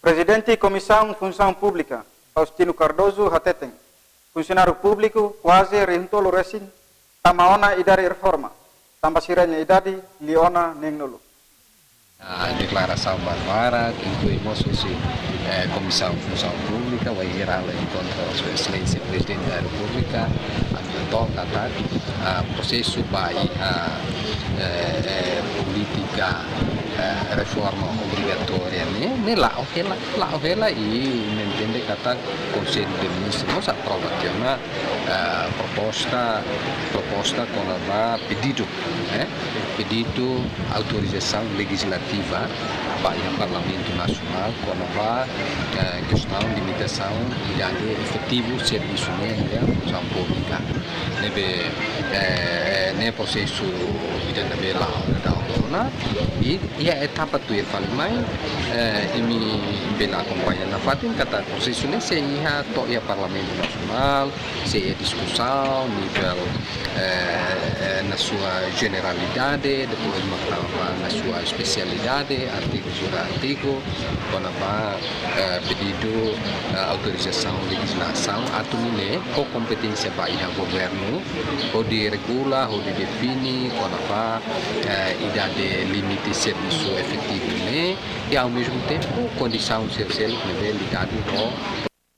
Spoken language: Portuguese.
Presidente Comissão Função Pública, Faustino Cardoso Hateten, funcionário público quase rintolo resin, tamaona idari reforma, tambah siranya idadi liona nengnulu. A declaração barbara que incluímos a Comissão Função Pública, vai gerar encontro a Sua Excelência Presidente da República, Anton Katak, processo vai política reforma obrigatória, né? Lá ela e entende que Conselho de Ministros nos aprova que uma proposta com a pedido, autorização legislativa para o Parlamento Nacional com a questão de limitação de idade efetivo serviço da função pública. Nesse processo de lá e a etapa tu ia falar mais me bela acompanhar na fatin kata processo ini saya ia Parlamento Nacional saya discussão nível na sua generalidade depois na sua especialidade artigo por artigo quando pedido autorização legislação atumine com competência para o governo ou de regula ou de define quando idade limite de serviço efetivo e ao mesmo tempo condição social nível idade